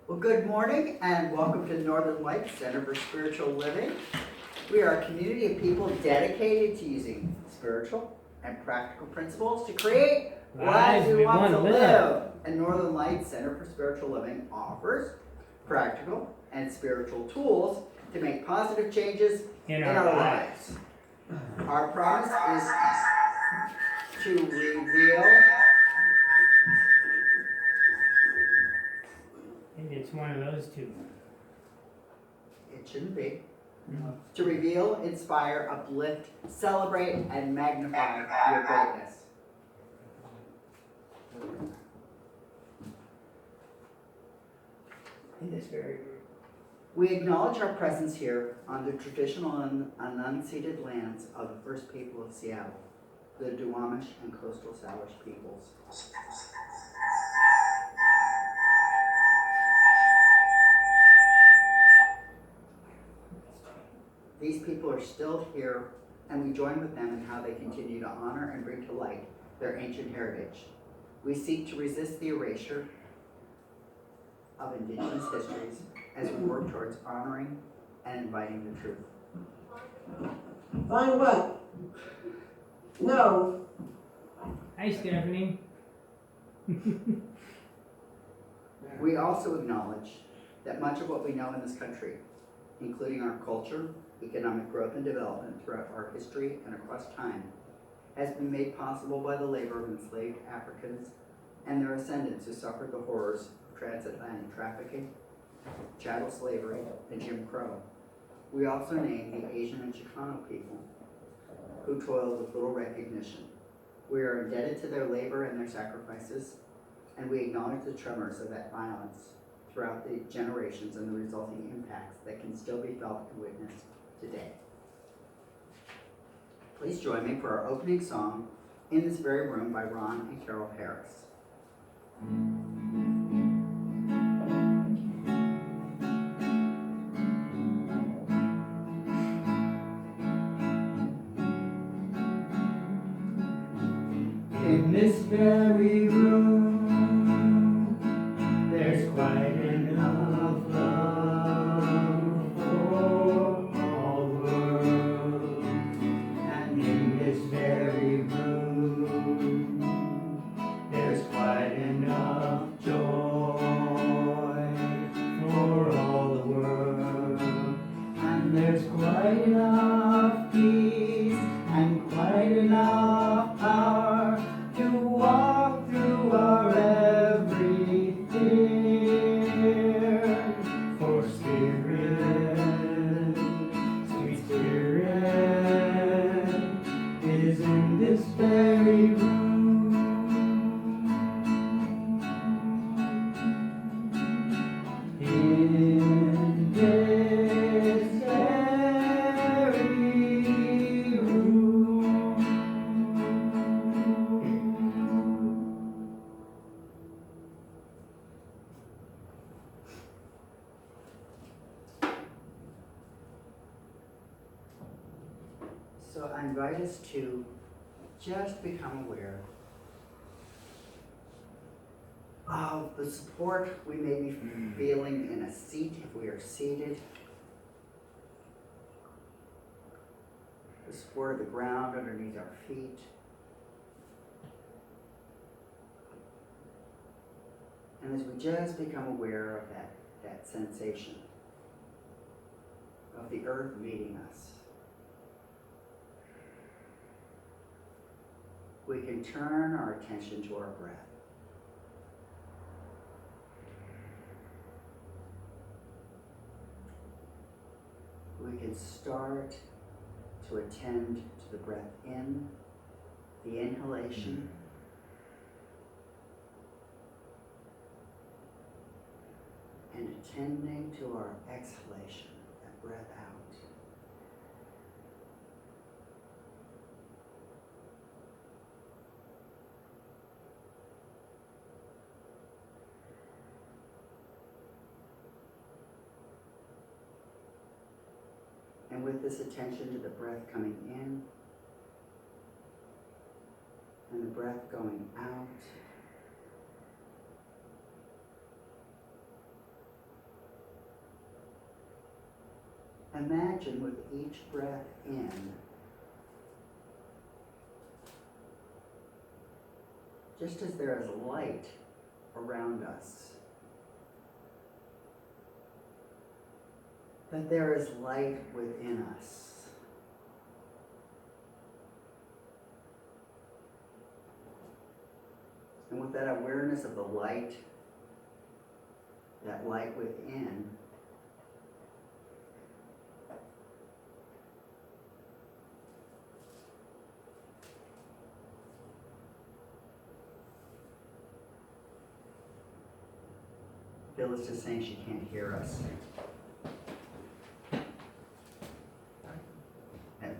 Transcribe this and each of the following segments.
Well, good morning and welcome to Northern Lights Center for Spiritual Living. We are a community of people dedicated to using spiritual and practical principles to create lives we want to live. And Northern Lights Center for Spiritual Living offers practical and spiritual tools to make positive changes in our lives. Our promise is to reveal. And it's one of those two. It shouldn't be. To reveal, inspire, uplift, celebrate, and magnify your greatness. In this very room. We acknowledge our presence here on the traditional and unceded lands of the first people of Seattle, the Duwamish and Coastal Salish peoples. These people are still here, and we join with them in how they continue to honor and bring to light their ancient heritage. We seek to resist the erasure of Indigenous histories as we work towards honoring and inviting the truth. Find what? No. Hi, Stephanie. We also acknowledge that much of what we know in this country, including our culture, economic growth and development throughout our history and across time, has been made possible by the labor of enslaved Africans and their ascendants who suffered the horrors of transatlantic trafficking, chattel slavery, and Jim Crow. We also name the Asian and Chicano people who toiled with little recognition. We are indebted to their labor and their sacrifices, and we acknowledge the tremors of that violence throughout the generations and the resulting impacts that can still be felt and witnessed today. Please join me for our opening song, In This Very Room by Ron and Carol Harris. In this very room, there's quite enough love for all the world. And in this very room, there's quite enough joy for all the world. And there's quite enough peace and quite enough power to walk through our every fear. For Spirit, sweet Spirit, is in this very room. In this very room. So I invite us to just become aware of the support we may be feeling in a seat if we are seated, the support of the ground underneath our feet, and as we just become aware of that sensation of the earth meeting us, we can turn our attention to our breath. We can start to attend to the breath in, the inhalation, and attending to our exhalation, that breath out. And with this attention to the breath coming in and the breath going out, Imagine with each breath in, just as there is light around us, that there is light within us. And with that awareness of the light, that light within, Bill is just saying she can't hear us.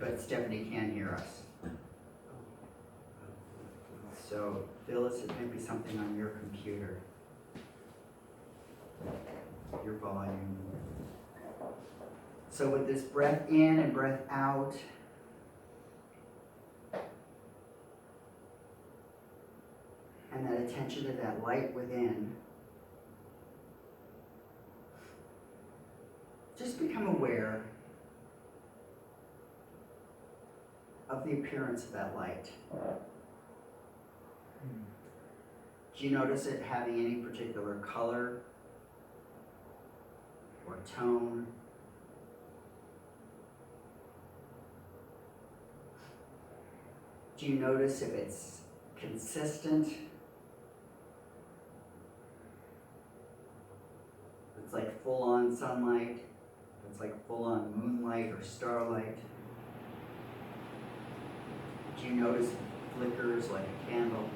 But Stephanie can hear us. So, Phyllis, it might be something on your computer. Your volume. So with this breath in and breath out, and that attention to that light within, just become aware of the appearance of that light. Do you notice it having any particular color or tone? Do you notice if it's consistent? It's like full-on sunlight, it's like full-on moonlight or starlight. Do you notice it flickers like a candle?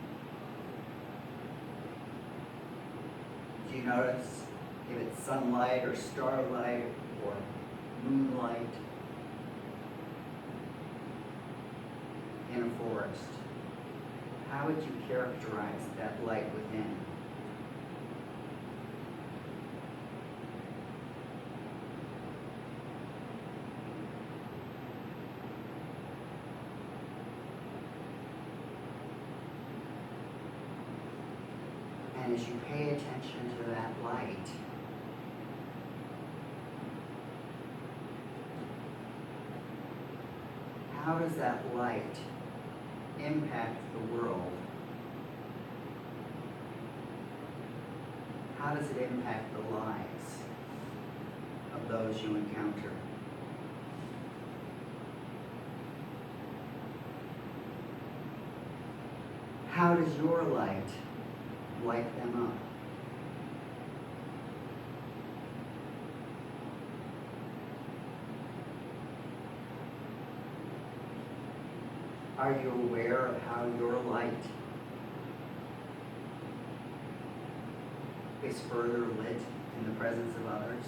Do you notice if it's sunlight or starlight or moonlight in a forest? How would you characterize that light within? And as you pay attention to that light, how does that light impact the world? How does it impact the lives of those you encounter? How does your light light them up? Are you aware of how your light is further lit in the presence of others?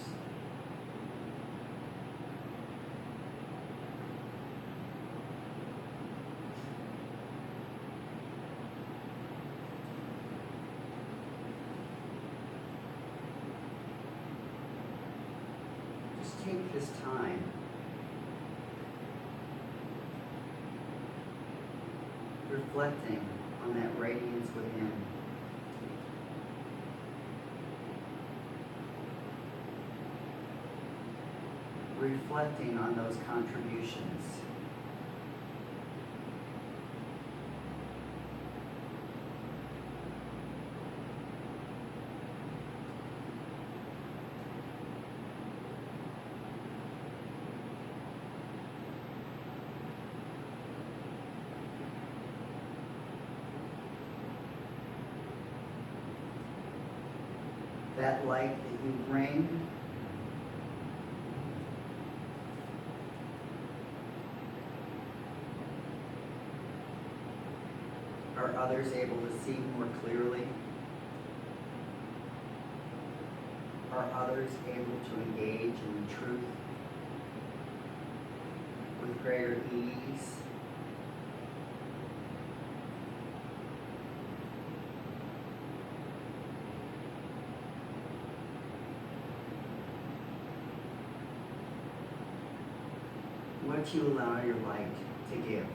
Just take this time reflecting on that radiance within. Reflecting on those contributions. That light that you bring are others able to see more clearly? Are others able to engage in the truth with greater ease? What do you allow your light to give?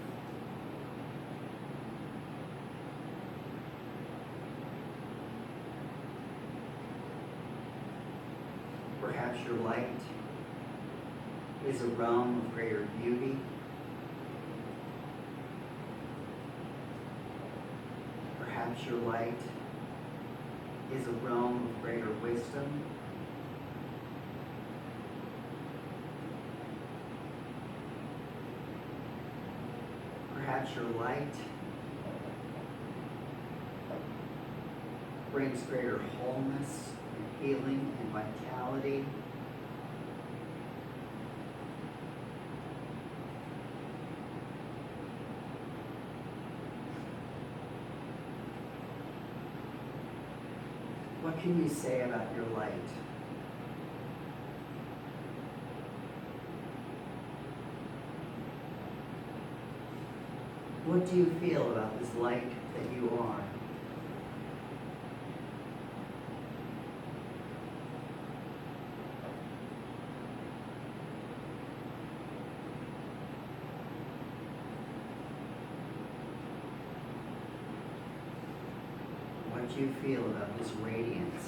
Perhaps your light is a realm of greater beauty. Perhaps your light is a realm of greater wisdom. Perhaps your light brings greater wholeness and healing and vitality. What can you say about your light? What do you feel about this light that you are? What do you feel about this radiance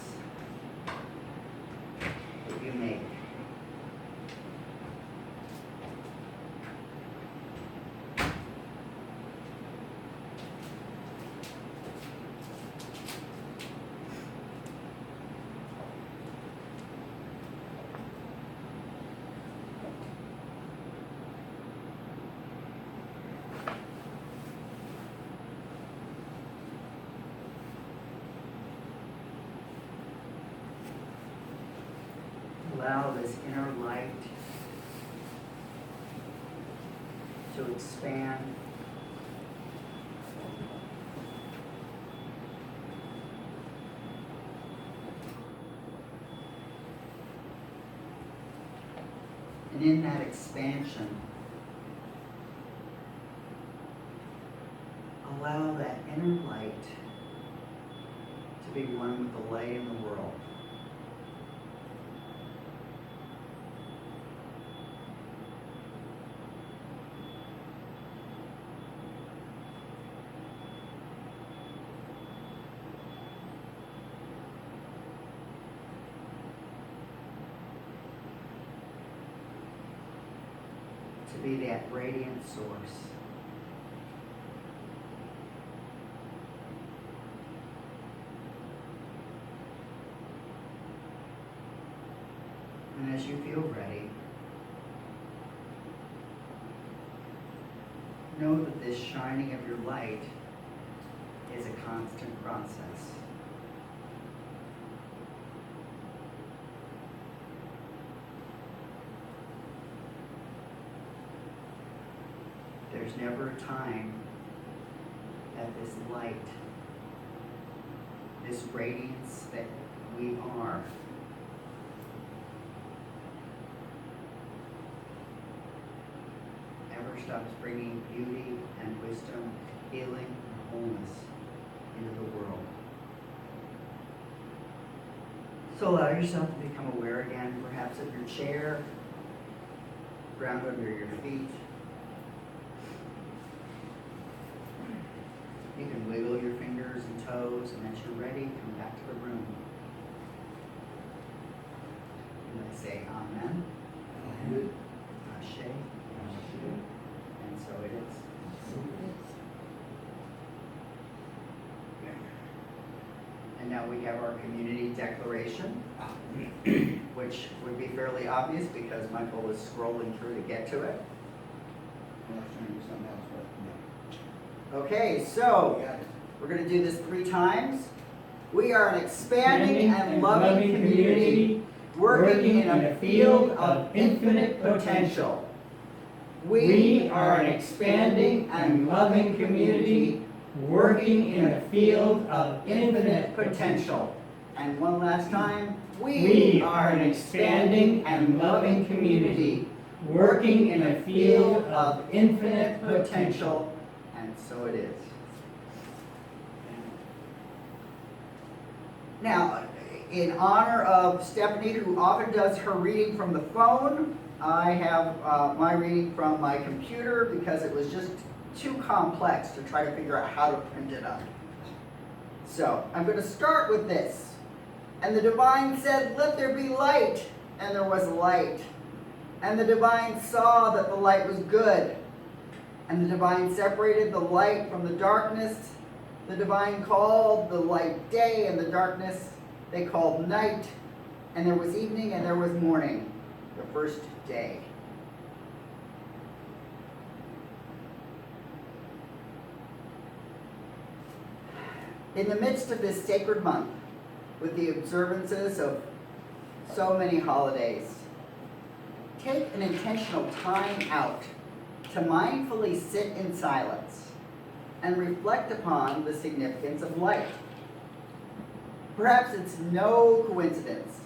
that you make? Allow this inner light to expand. And in that expansion, allow that inner light to be one with the light in the world. To be that radiant source. And as you feel ready, know that this shining of your light is a constant process. There's never a time that this light, this radiance that we are, ever stops bringing beauty and wisdom, healing and wholeness into the world. So allow yourself to become aware again, perhaps of your chair, ground under your feet. You can wiggle your fingers and toes, and as you're ready, come back to the room. And I say Amen. Amen. Ashe. And so it is. And now we have our community declaration, which would be fairly obvious because Mykal was scrolling through to get to it. Okay, so we're going to do this 3 times. We are an expanding and loving community working in a field of infinite potential. We are an expanding and loving community working in a field of infinite potential. And one last time, we are an expanding and loving community working in a field of infinite potential. And so it is. Now, in honor of Stephanie, who often does her reading from the phone, I have my reading from my computer because it was just too complex to try to figure out how to print it up. So, I'm going to start with this. And the divine said, "Let there be light," and there was light. And the divine saw that the light was good. And the divine separated the light from the darkness. The divine called the light day, and the darkness they called night. And there was evening and there was morning, the first day. In the midst of this sacred month, with the observances of so many holidays, take an intentional time out to mindfully sit in silence and reflect upon the significance of light. Perhaps it's no coincidence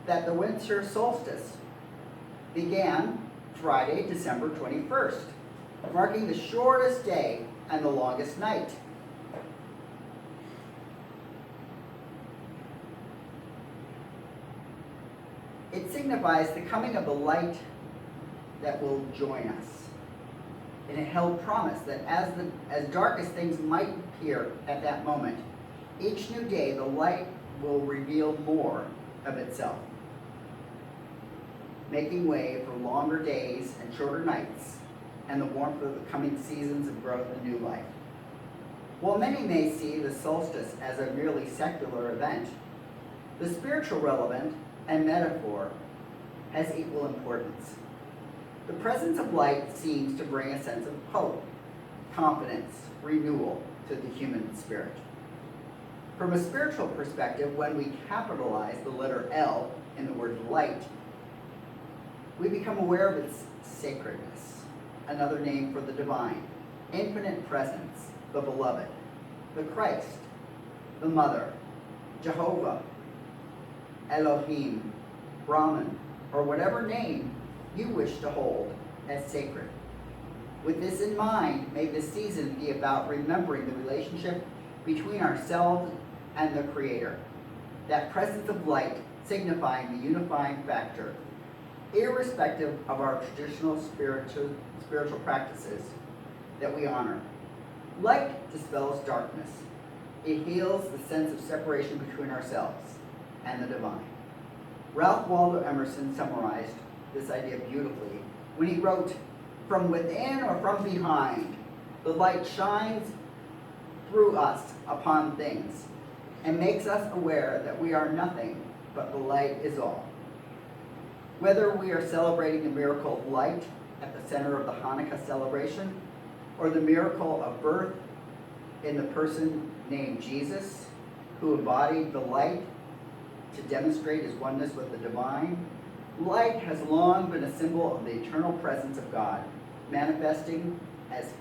that the winter solstice began Friday, December 21st, marking the shortest day and the longest night. It signifies the coming of the light that will join us. And it held promise that as dark as things might appear at that moment, each new day the light will reveal more of itself, making way for longer days and shorter nights and the warmth of the coming seasons of growth and new life. While many may see the solstice as a merely secular event, the spiritual relevance and metaphor has equal importance. The presence of light seems to bring a sense of hope, confidence, renewal to the human spirit. From a spiritual perspective, when we capitalize the letter L in the word light, we become aware of its sacredness, another name for the divine, infinite presence, the beloved, the Christ, the Mother, Jehovah, Elohim, Brahman, or whatever name you wish to hold as sacred. With this in mind, may this season be about remembering the relationship between ourselves and the Creator, that presence of light signifying the unifying factor, irrespective of our traditional spiritual practices that we honor. Light dispels darkness. It heals the sense of separation between ourselves and the divine. Ralph Waldo Emerson summarized this idea beautifully when he wrote, "From within or from behind, the light shines through us upon things and makes us aware that we are nothing but the light is all." Whether we are celebrating the miracle of light at the center of the Hanukkah celebration, or the miracle of birth in the person named Jesus, who embodied the light to demonstrate his oneness with the divine, light has long been a symbol of the eternal presence of God, manifesting as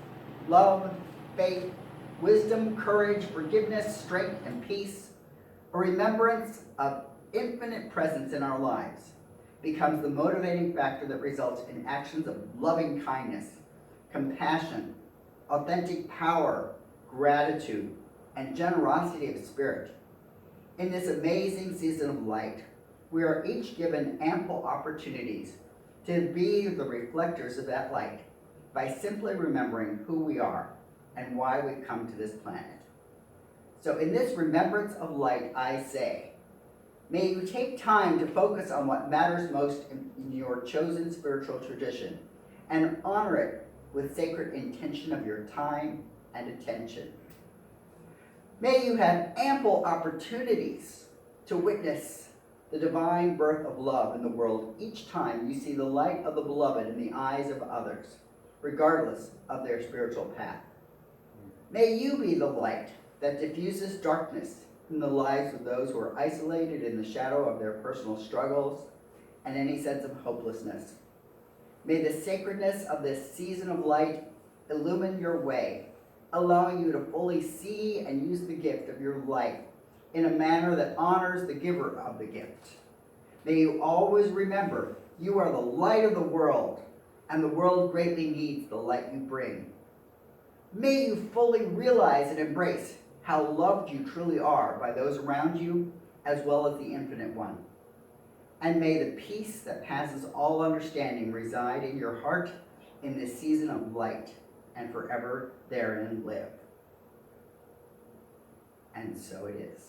love, faith, wisdom, courage, forgiveness, strength, and peace. A remembrance of infinite presence in our lives becomes the motivating factor that results in actions of loving kindness, compassion, authentic power, gratitude, and generosity of spirit. In this amazing season of light, we are each given ample opportunities to be the reflectors of that light by simply remembering who we are and why we've come to this planet. So in this remembrance of light, I say, may you take time to focus on what matters most in your chosen spiritual tradition and honor it with sacred intention of your time and attention. May you have ample opportunities to witness the divine birth of love in the world each time you see the light of the beloved in the eyes of others, regardless of their spiritual path. May you be the light that diffuses darkness in the lives of those who are isolated in the shadow of their personal struggles and any sense of hopelessness. May the sacredness of this season of light illumine your way, allowing you to fully see and use the gift of your life in a manner that honors the giver of the gift. May you always remember you are the light of the world, and the world greatly needs the light you bring. May you fully realize and embrace how loved you truly are by those around you, as well as the Infinite One. And may the peace that passes all understanding reside in your heart in this season of light, and forever therein live. And so it is.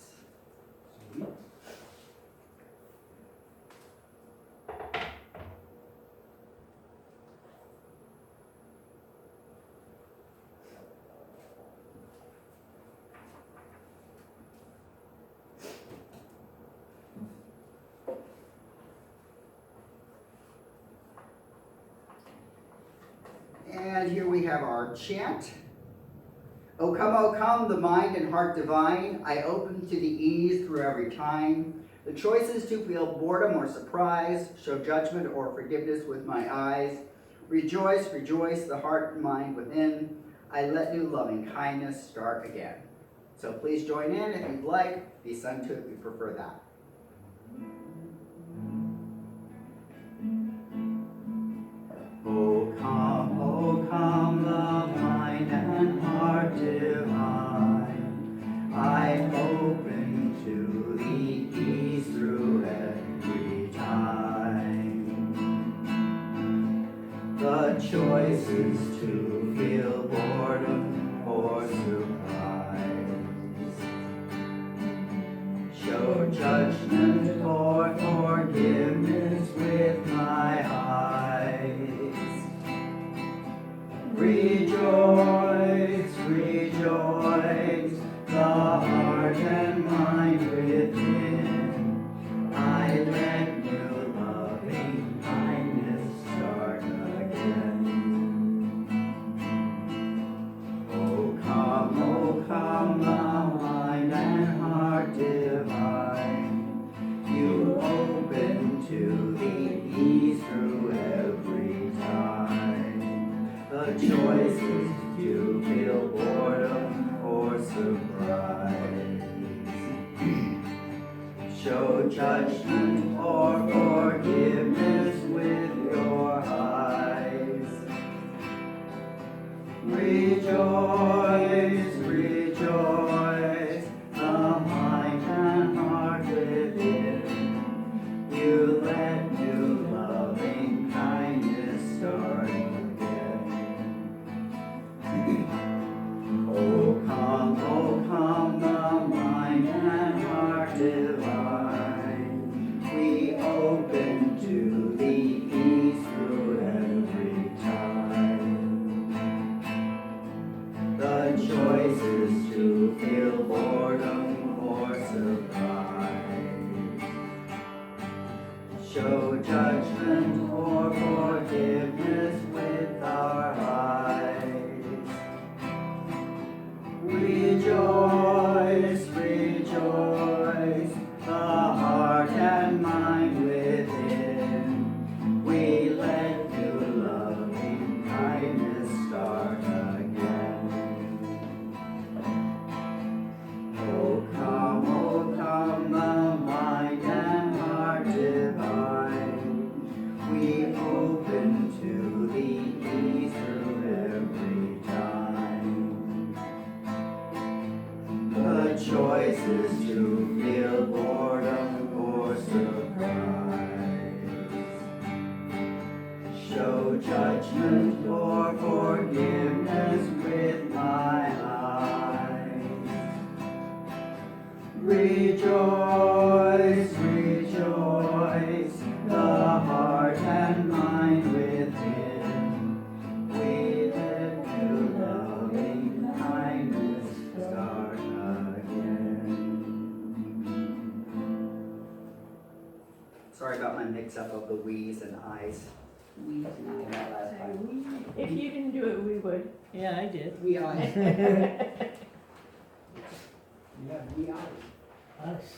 And here we have our chant. O come, the mind and heart divine, I open to the ease through every time. The choices to feel boredom or surprise, show judgment or forgiveness with my eyes. Rejoice, rejoice, the heart and mind within. I let new loving kindness start again. So please join in if you'd like. Be sung to if you prefer that. O come, the mind and heart divine. I open to the ease through every time. The choice is to feel boredom or surprise. Show judgment or forgiveness with my eyes. Rejoice, rejoice, the heart and mind within. I let new loving kindness start again. O come, the mind and heart divine. You open to the ease through every time. The choice is to feel boredom or surprise. Show judgment or forgiveness with your eyes. Rejoice, rejoice, the mind and heart within. You let new loving kindness start again. O come, the mind and heart divine. We open to the ease through every time. The choice is to feel boredom or surprise. Show judgment or forgiveness with our eyes. Rejoice, rejoice, the heart and mind within. We let new loving kindness start again. O come, the mind and heart divine. We open to the ease through every time. The choice is to feel boredom or surprise. Show judgment or forgiveness with my eyes. Rejoice, rejoice, the heart and mind within. We let new loving kindness start again. Sorry about my mix-up of the we's and i's. We did that last time. If you didn't do it, we would. Yeah, I did. We are. Yeah, we are. Us.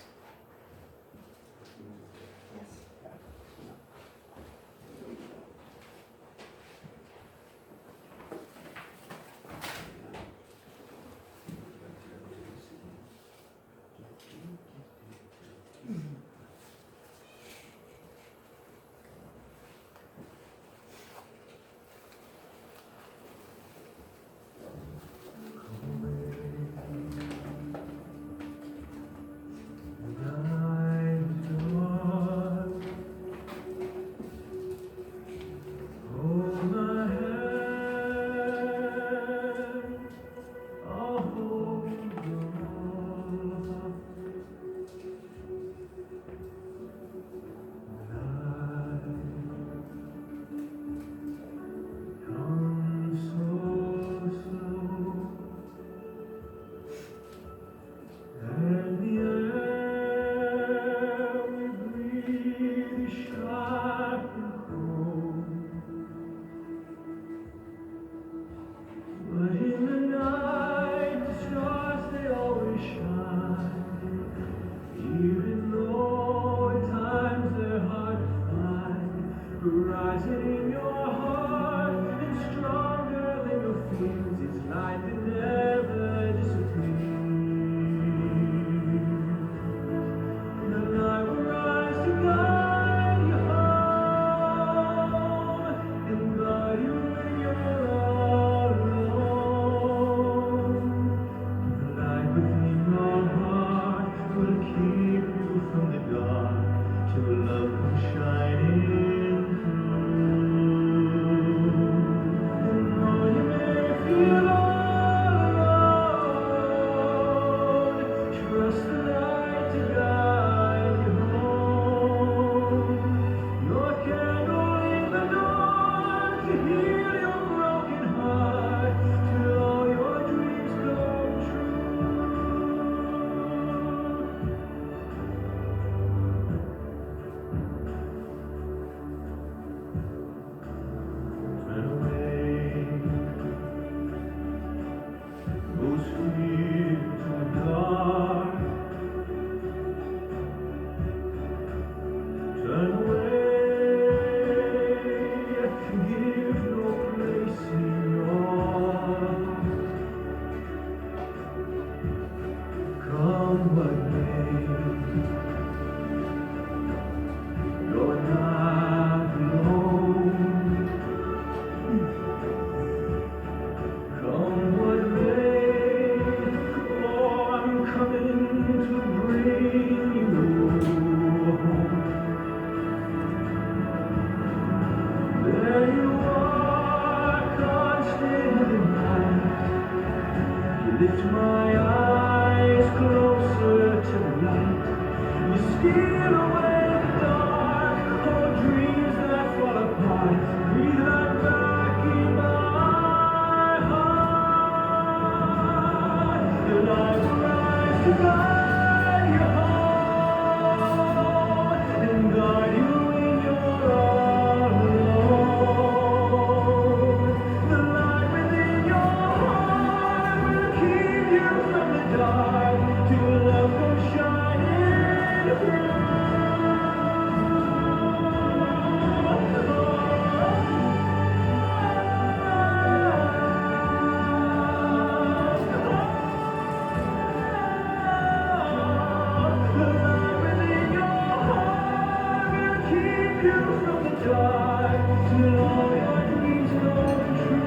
you from the dark till all your dreams come true.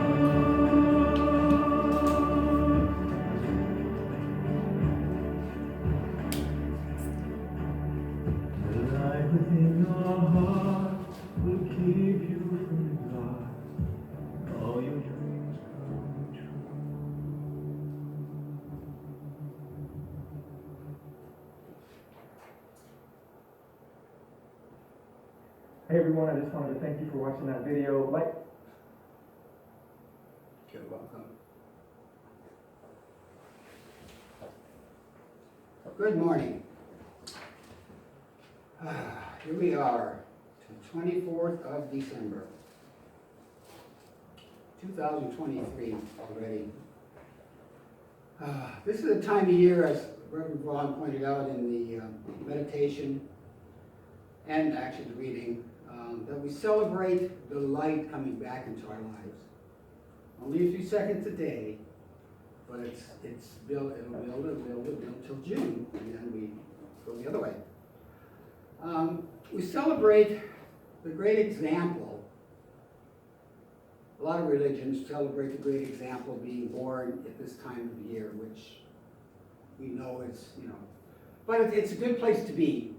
The light within your heart will keep you from the dark. All your dreams come true. Hey everyone, I just wanted to thank you for watching that video. You're welcome. Good morning. Here we are, the 24th of December, 2023 already. This is a time of year, as Reverend Vaughn pointed out in the meditation and actually the reading, that we celebrate the light coming back into our lives. Only a few seconds a day, but it'll build till June, and then we go the other way. We celebrate the great example. A lot of religions celebrate the great example of being born at this time of year, which we know is, but it's a good place to be,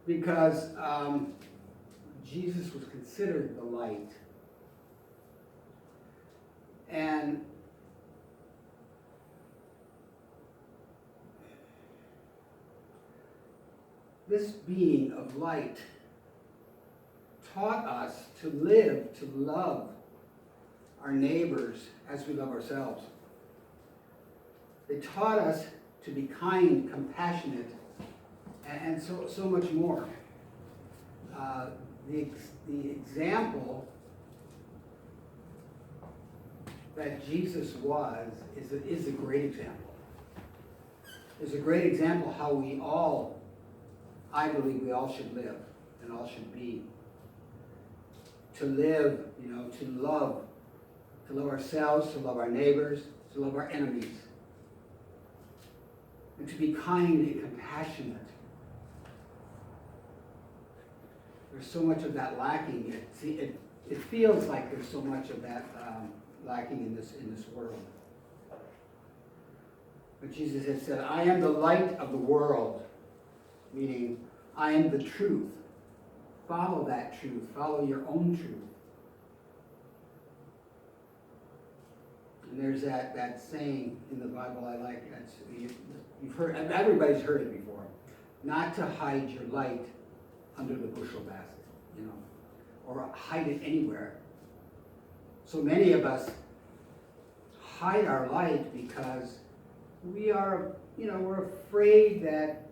because Jesus was considered the light. And this being of light taught us to live, to love our neighbors as we love ourselves. They taught us to be kind, compassionate, and so much more. The example that Jesus was is a great example. It's a great example how we all, I believe we all should live and all should be. To live, to love ourselves, to love our neighbors, to love our enemies, and to be kind and compassionate. There's so much of that lacking. It feels like there's so much of that lacking in this world. But Jesus had said, "I am the light of the world," meaning I am the truth. Follow that truth. Follow your own truth. And there's that saying in the Bible I like. You've heard. Everybody's heard it before. Not to hide your light under the bushel basket, or hide it anywhere. So many of us hide our light because we are, we're afraid that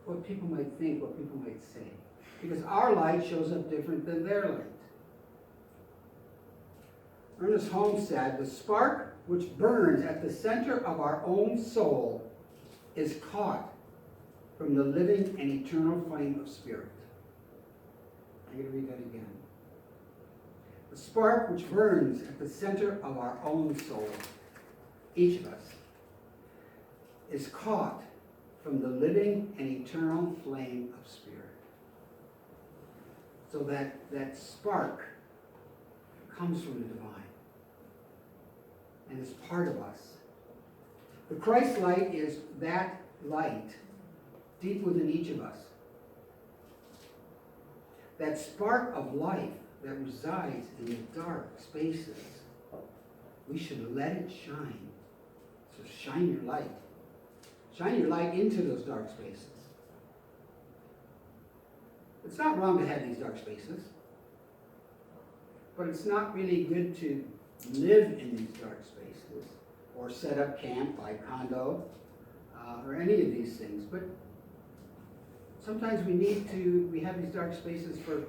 what people might think, what people might say. Because our light shows up different than their light. Ernest Holmes said, "The spark which burns at the center of our own soul is caught from the living and eternal flame of spirit." I'm going to read that again. The spark which burns at the center of our own soul, each of us, is caught from the living and eternal flame of spirit. So that spark comes from the divine and is part of us. The Christ light is that light deep within each of us. That spark of life that resides in the dark spaces, we should let it shine. So shine your light. Shine your light into those dark spaces. It's not wrong to have these dark spaces, but it's not really good to live in these dark spaces or set up camp, buy condo, or any of these things. But sometimes we have these dark spaces for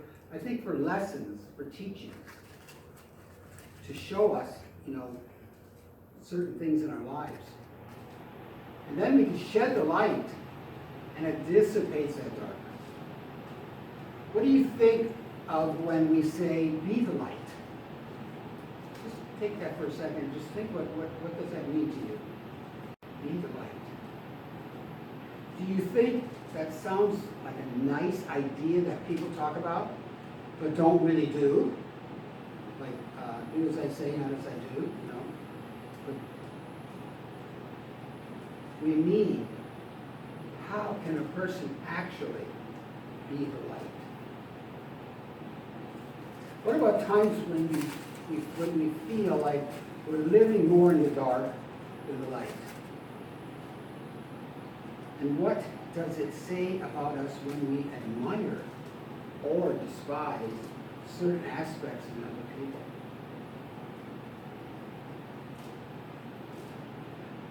lessons, for teaching, to show us, certain things in our lives. And then we can shed the light, and it dissipates that darkness. What do you think of when we say, "Be the light"? Just take that for a second and just think, what does that mean to you? Be the light. Do you think that sounds like a nice idea that people talk about, but don't really do. Like, do as I say, not as I do, you know. But we mean, how can a person actually be the light? What about times when we feel like we're living more in the dark than the light? And what does it say about us when we admire or despise certain aspects in other people?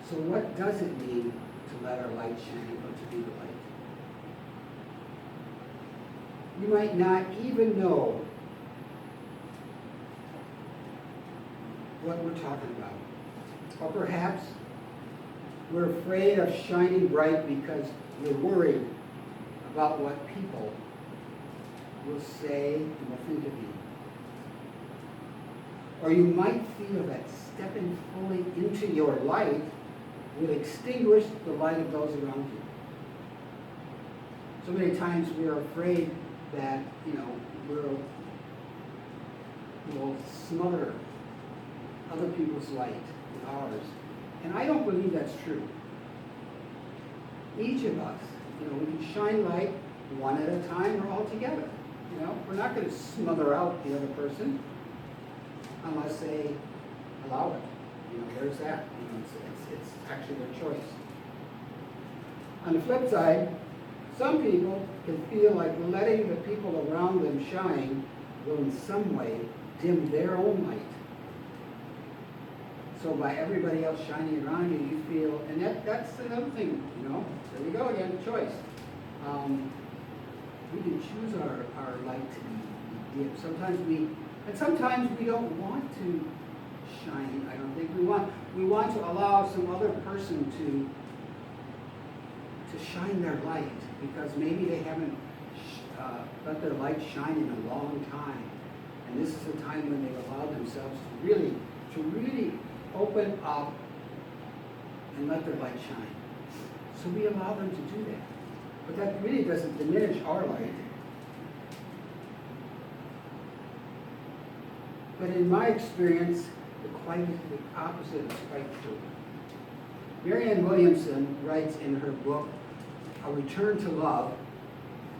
So what does it mean to let our light shine or to be the light? You might not even know what we're talking about. Or perhaps we're afraid of shining bright because we're worried about what people will say and will think of you. Or you might feel that stepping fully into your light will extinguish the light of those around you. So many times we're afraid that, we'll smother other people's light with ours. And I don't believe that's true. Each of us, we can shine light one at a time or all together. We're not going to smother out the other person unless they allow it. There's that. It's actually their choice. On the flip side, some people can feel like letting the people around them shine will in some way dim their own light. So by everybody else shining around you, you feel, and that's another thing, there we go again, choice. We can choose our light to be dim. Sometimes we don't want to shine. I don't think we want to allow some other person to shine their light, because maybe they haven't let their light shine in a long time. And this is a time when they allow themselves to really open up and let their light shine. So we allow them to do that. But that really doesn't diminish our light. But in my experience, the opposite is quite true. Marianne Williamson writes in her book, A Return to Love,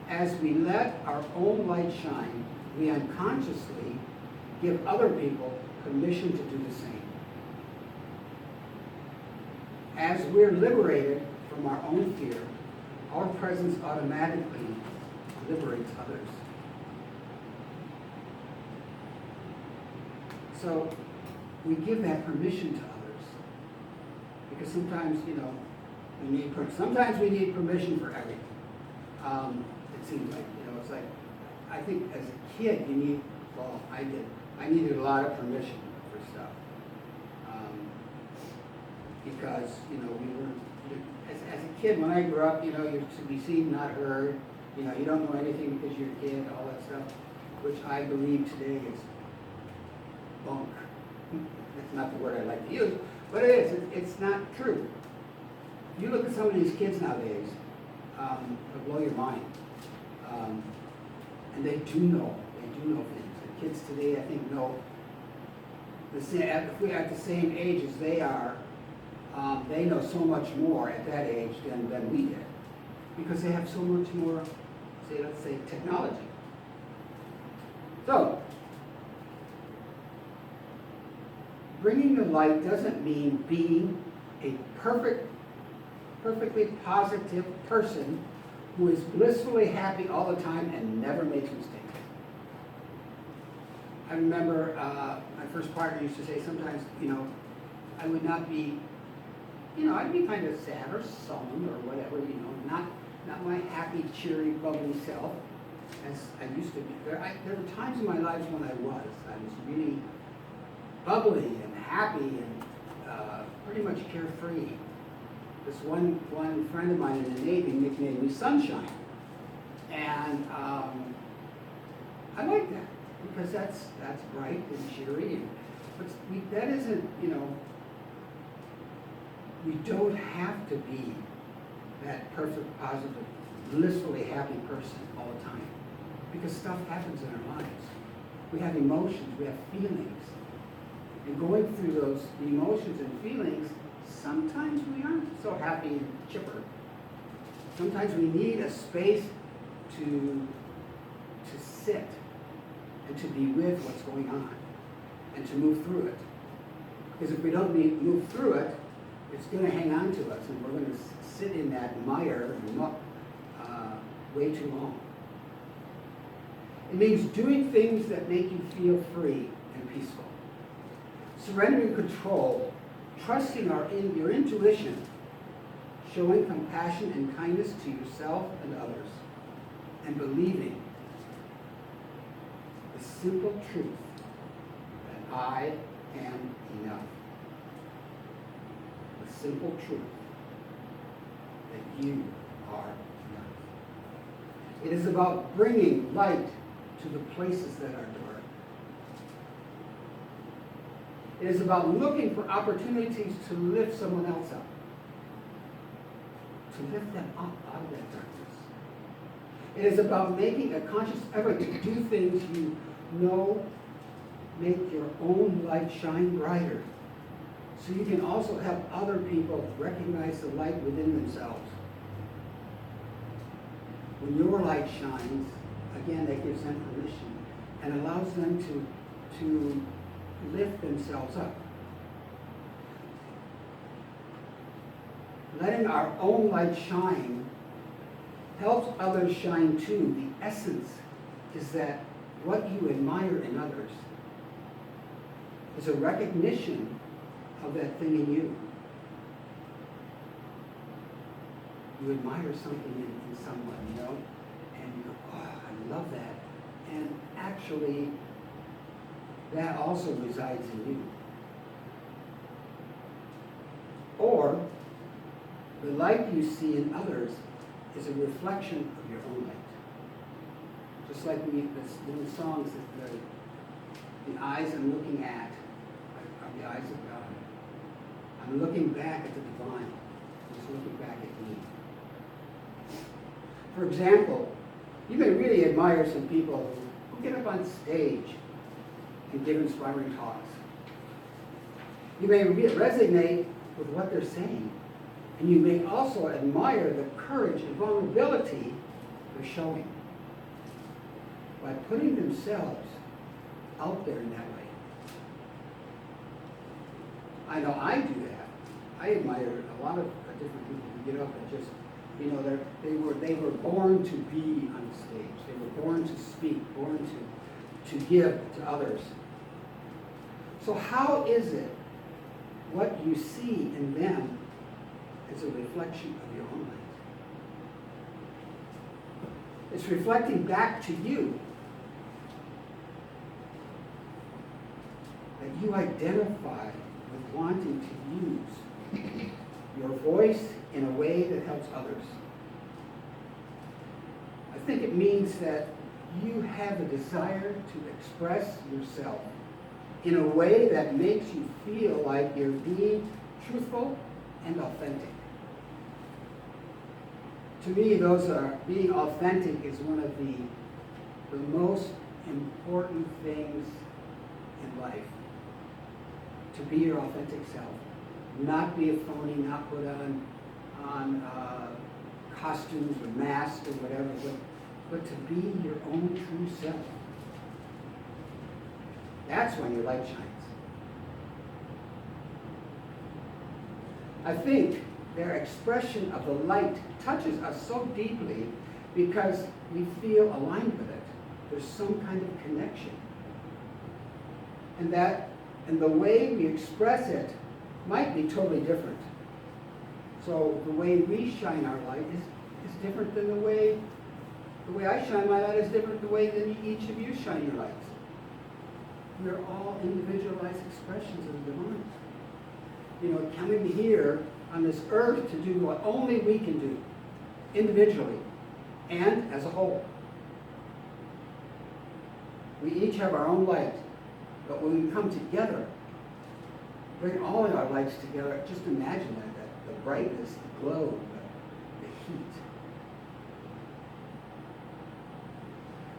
as we let our own light shine, we unconsciously give other people permission to do the same. As we're liberated from our own fear, our presence automatically liberates others. So we give that permission to others, because sometimes, sometimes we need permission for everything. It seems like, it's like, I think as a kid I needed a lot of permission for stuff. Because, we were, as a kid, when I grew up, you're to be seen, not heard. You don't know anything because you're a kid, all that stuff, which I believe today is bunk. That's not the word I like to use, but it is. It's not true. If you look at some of these kids nowadays, it'll blow your mind. And they do know things. The kids today, I think, know if we're at the same age as they are, they know so much more at that age than we did, because they have so much more, let's say, technology. So, bringing the light doesn't mean being a perfectly positive person who is blissfully happy all the time and never makes mistakes. I remember my first partner used to say sometimes, I would not be, I'd be kind of sad or sullen or whatever, not my happy, cheery, bubbly self as I used to be. There were times in my life when I was really bubbly and happy and pretty much carefree. This one friend of mine in the Navy nicknamed me Sunshine. And I like that, because that's bright and cheery. But that isn't, we don't have to be that perfect, positive blissfully happy person all the time. Because stuff happens in our lives. We have emotions, we have feelings. And going through those emotions and feelings, sometimes we aren't so happy and chipper. Sometimes we need a space to sit and to be with what's going on and to move through it. Because if we don't move through it, it's going to hang on to us and we're going to sit in that mire and muck way too long. It means doing things that make you feel free and peaceful. Surrendering control, trusting your intuition, showing compassion and kindness to yourself and others, and believing the simple truth that I am enough. The simple truth that you are enough. It is about bringing light to the places that are dark. It is about looking for opportunities to lift someone else up. To lift them up out of that darkness. It is about making a conscious effort to do things you know make your own light shine brighter. So you can also help other people recognize the light within themselves. When your light shines, again, that gives them permission and allows them to lift themselves up. Letting our own light shine helps others shine too. The essence is that what you admire in others is a recognition of that thing in you. You admire something in someone, you know, and you go, oh, I love that. And actually, that also resides in you. Or, the light you see in others is a reflection of your own light. Just like in the songs, the eyes I'm looking at are the eyes of God. I'm looking back at the divine. He's looking back at me. For example, you may really admire some people who get up on stage and give inspiring talks. You may resonate with what they're saying, and you may also admire the courage and vulnerability they're showing by putting themselves out there in that way. I know I do that. I admire a lot of different people who get up and just, you know, they were born to be on stage. They were born to speak, born to give to others. So how is it what you see in them is a reflection of your own light? It's reflecting back to you that you identify with wanting to use your voice in a way that helps others. I think it means that you have a desire to express yourself in a way that makes you feel like you're being truthful and authentic. To me, being authentic is one of the most important things in life. To be your authentic self. Not be a phony, not put on costumes or masks or whatever, but to be your own true self. That's when your light shines. I think their expression of the light touches us so deeply because we feel aligned with it. There's some kind of connection. And the way we express it might be totally different. So the way we shine our light is different than the way I shine my light is different than the way that each of you shine your lights. We're all individualized expressions of the divine. You know, coming here on this earth to do what only we can do, individually and as a whole. We each have our own light, but when we come together, bring all of our lights together, just imagine that the brightness, the glow, the heat.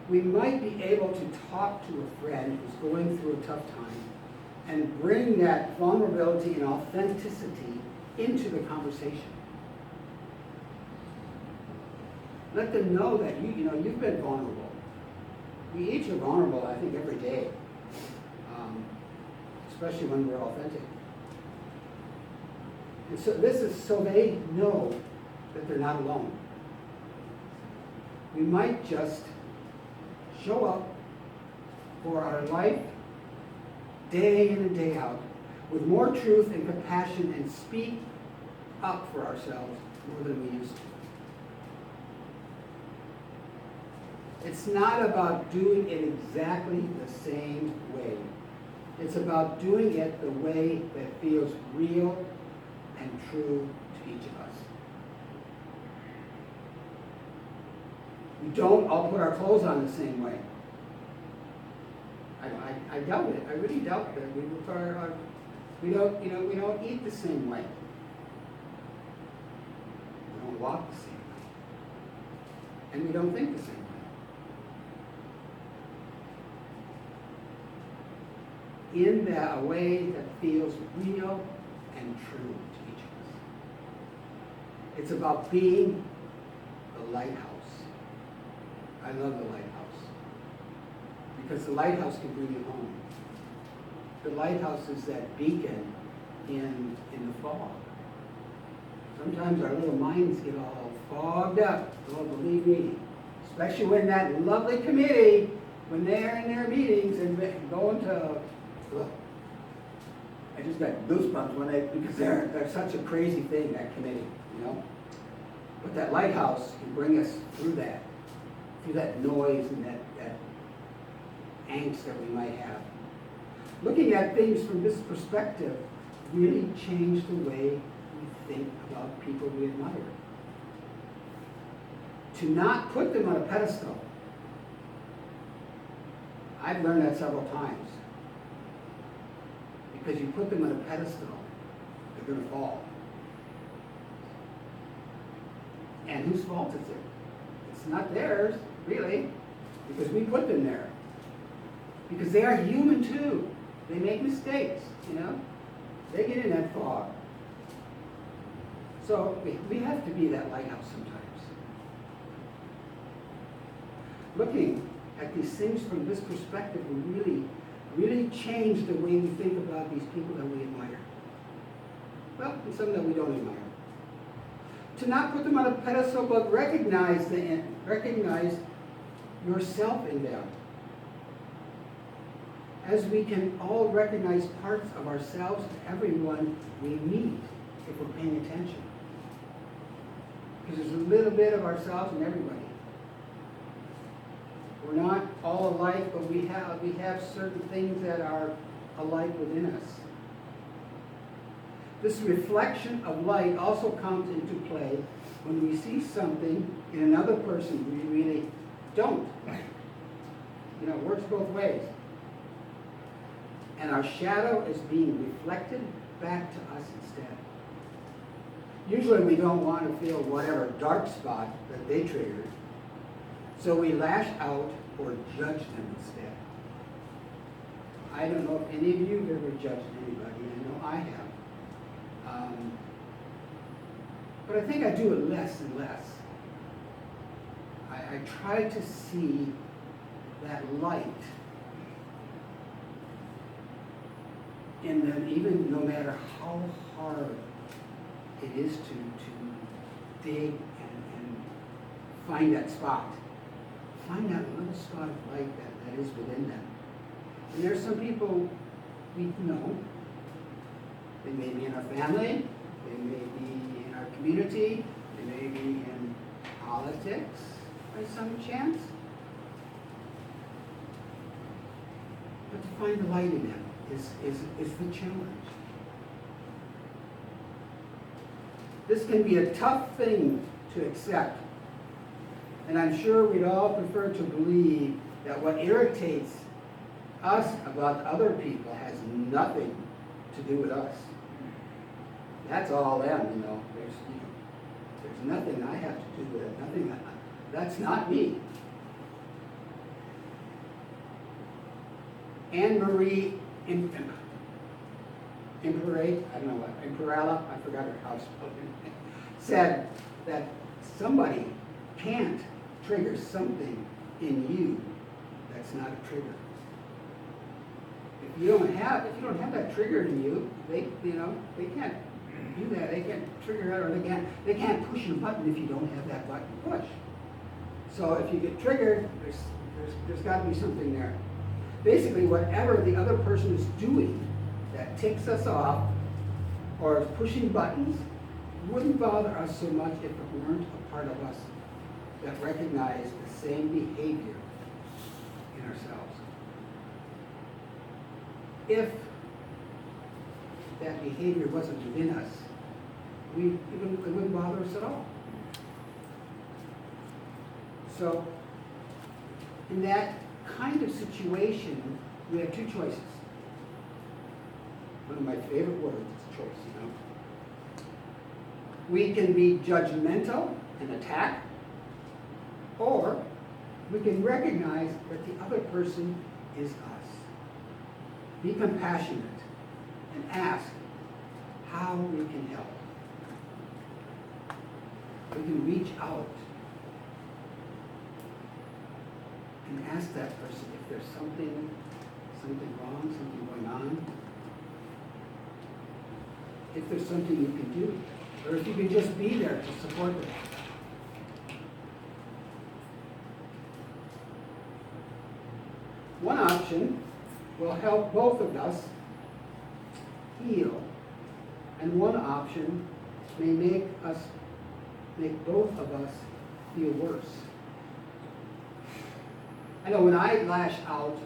we might be able to talk to a friend who's going through a tough time and bring that vulnerability and authenticity into the conversation. Let them know that you've been vulnerable. We each are vulnerable, I think, every day, especially when we're authentic. And so this is so they know that they're not alone. We might just show up for our life day in and day out with more truth and compassion and speak up for ourselves more than we used to. It's not about doing it exactly the same way. It's about doing it the way that feels real and true to each of us. We don't all put our clothes on the same way. I doubt it. I really doubt that we don't eat the same way. We don't walk the same way. And we don't think the same way. In that a way that feels real and true to each of us. It's about being the lighthouse. I love the lighthouse. Because the lighthouse can bring you home. The lighthouse is that beacon in the fog. Sometimes our little minds get all fogged up. Oh, believe me. Especially when that lovely committee, when they're in their meetings and going to, look, I just got goosebumps because they're such a crazy thing, that committee, But that lighthouse can bring us through that noise and that angst that we might have. Looking at things from this perspective really changed the way we think about people we admire. To not put them on a pedestal. I've learned that several times. Because you put them on a pedestal, they're going to fall. And whose fault is it? It's not theirs, really, because we put them there. Because they are human too. They make mistakes, They get in that fog. So we have to be that lighthouse sometimes. Looking at these things from this perspective will really change the way we think about these people that we admire. Well, and some that we don't admire. To not put them on a pedestal, but recognize yourself in them. As we can all recognize parts of ourselves in everyone we meet if we're paying attention. Because there's a little bit of ourselves in everybody. We're not all alike, but we have certain things that are alike within us. This reflection of light also comes into play when we see something in another person we really don't. It works both ways. And our shadow is being reflected back to us instead. Usually we don't want to feel whatever dark spot that they triggered, so we lash out or judge them instead. I don't know if any of you have ever judged anybody. I know I have. But I think I do it less and less. I try to see that light in them, even no matter how hard it is to dig and find that spot. Find that little spot of light that is within them. And there are some people we know. They may be in our family, they may be in our community, they may be in politics by some chance. But to find the light in them is the challenge. This can be a tough thing to accept. And I'm sure we'd all prefer to believe that what irritates us about other people has nothing to do with us. That's all them, There's nothing I have to do with it. Nothing. That's not me. Anne-Marie Imperate, I don't know what, Imperella, I forgot her house, said that somebody can't trigger something in you that's not a trigger. If you don't have that trigger in you, they can't do that. They can't trigger it, or they can't push a button if you don't have that button to push. So if you get triggered, there's got to be something there. Basically, whatever the other person is doing that ticks us off or is pushing buttons wouldn't bother us so much if it weren't a part of us that recognized the same behavior in ourselves. If that behavior wasn't within us, it wouldn't bother us at all. So, in that kind of situation, we have two choices. One of my favorite words is choice, you know. We can be judgmental and attack, or we can recognize that the other person is us. Be compassionate and ask how we can help. We can reach out and ask that person if there's something wrong, something going on. If there's something you can do, or if you can just be there to support them. One option will help both of us heal, and one option may make both of us feel worse. I know when I lash out,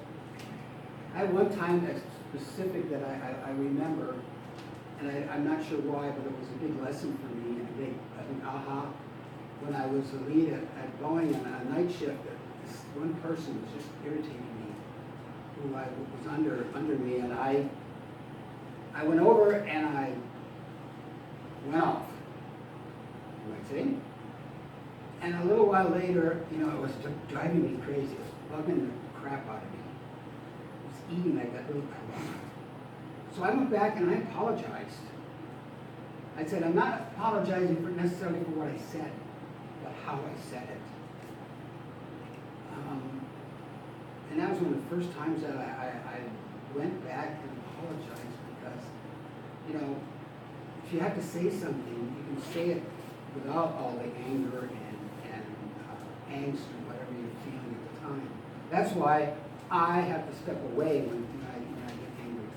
I have one time that's specific that I remember, and I'm not sure why, but it was a big lesson for me and a big, I think, aha. When I was a lead at Boeing on a night shift, this one person was just irritating me, who I was under me, and I went over and I went off. You might say. And a little while later, it was driving me crazy. It was bugging the crap out of me. It was eating like that little piranha. So I went back and I apologized. I said, I'm not apologizing necessarily for what I said, but how I said it. And that was one of the first times that I went back and apologized, because, if you have to say something, you can say it without all the anger and angst or whatever you're feeling at the time. That's why I have to step away when I get angry.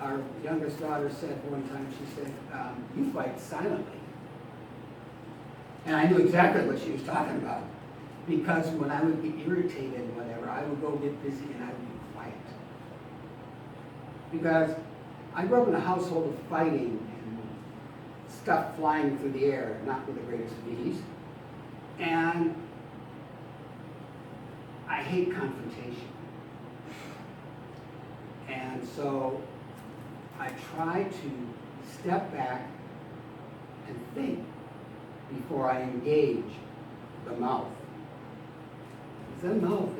Our youngest daughter said one time, she said, you fight silently. And I knew exactly what she was talking about, because when I would be irritated and whatever, I would go get busy and I would be quiet. Because I grew up in a household of fighting and stuff flying through the air, not with the greatest of ease. And I hate confrontation. And so I try to step back and think before I engage the mouth. Because the mouth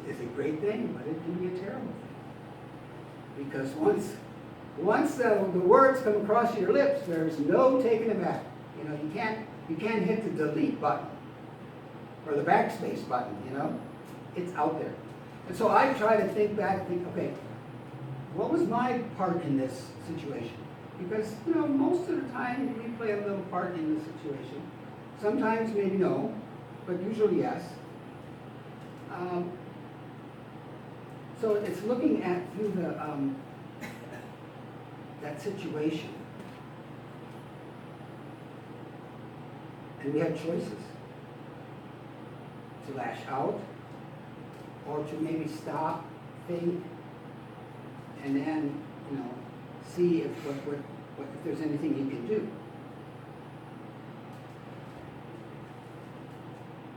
is a great thing, but it can be a terrible thing. Because once the words come across your lips, there's no taking them back. You can't hit the delete button or the backspace button, It's out there. And so I try to think back, okay, what was my part in this situation? Because, most of the time we play a little part in the situation. Sometimes maybe no, but usually yes. So it's looking at through that situation. And we have choices. To lash out, or to maybe stop, think, and then, see if there's anything you can do.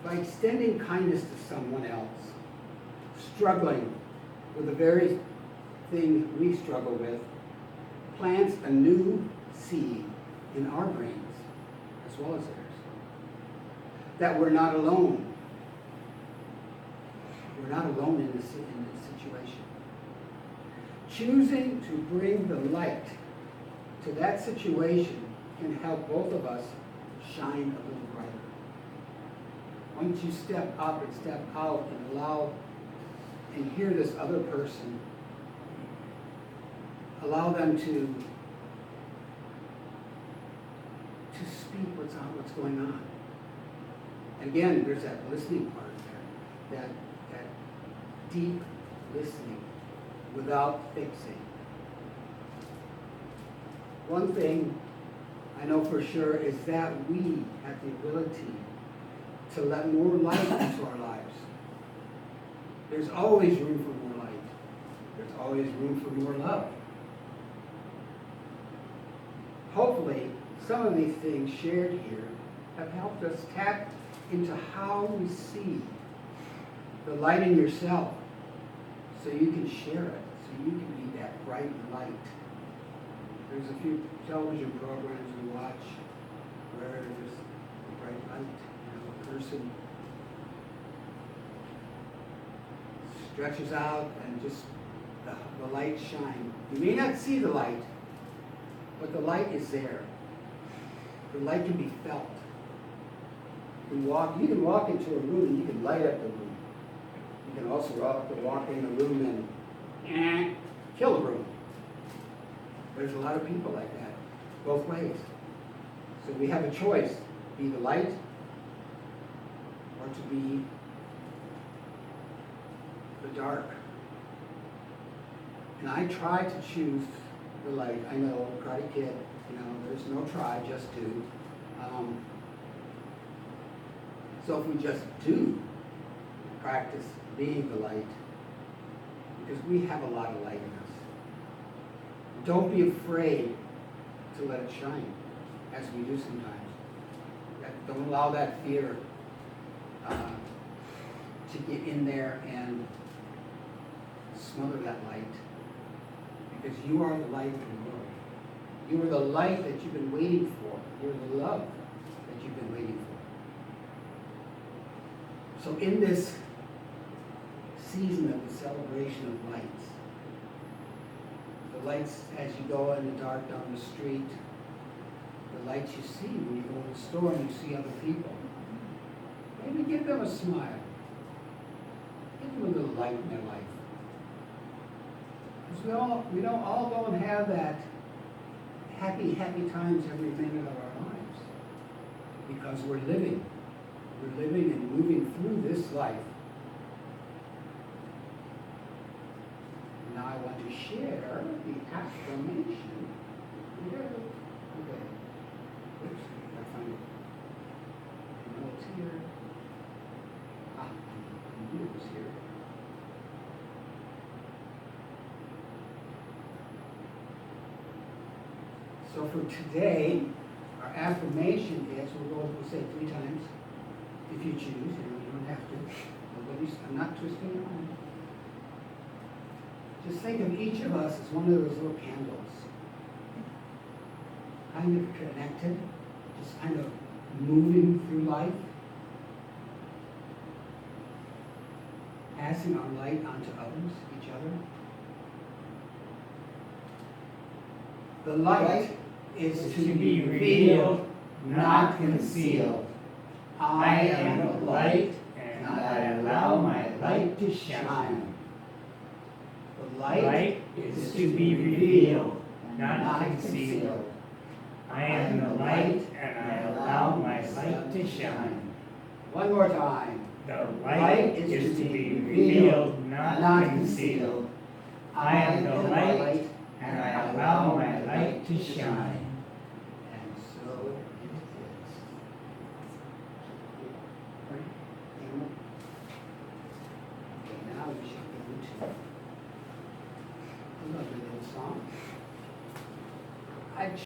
By extending kindness to someone else, struggling with the very thing we struggle with, plants a new seed in our brains, as well as theirs. That we're not alone. We're not alone in this situation. Choosing to bring the light to that situation can help both of us shine a little brighter. Once you step up and step out and allow and hear this other person, allow them to speak what's going on. And again, there's that listening part there, that deep listening without fixing. One thing I know for sure is that we have the ability to let more light into our lives. There's always room for more light. There's always room for more love. Hopefully, some of these things shared here have helped us tap into how we see the light in yourself so you can share it, so you can be that bright light. There's a few television programs we watch where there's a bright light, a person stretches out and just the light shines. You may not see the light, but the light is there. The light can be felt. You can walk into a room and you can light up the room. You can also walk in the room and kill the room. There's a lot of people like that, both ways. So we have a choice, be the light or to be the dark. And I try to choose the light. I know, Karate Kid, there's no try, just do. So if we just do practice being the light, because we have a lot of light in us. Don't be afraid to let it shine, as we do sometimes. Don't allow that fear to get in there and smother that light. Because you are the light of the world. You are the light that you've been waiting for. You're the love that you've been waiting for. So in this season of the celebration of lights, the lights as you go in the dark down the street, the lights you see when you go to the store and you see other people, maybe give them a smile. Give them a little light in their life. Because we don't all go and have that happy times every minute of our lives. Because we're living. We're living and moving through this life. Now I want to share the affirmation. Okay. Oops, I find it. Notes here. News here. So for today, our affirmation is, we'll say 3 times, if you choose, you don't have to. I'm not twisting your arm. Just think of each of us as one of those little candles. Kind of connected, just kind of moving through life. Passing our light onto others, each other. The light is to be revealed, not concealed. I am the light, and I allow my light to shine. The light is to be revealed, not concealed. I am the light, and I allow my light to shine. One more time. The light is to be revealed, not concealed. I am the light, and I allow my light to shine.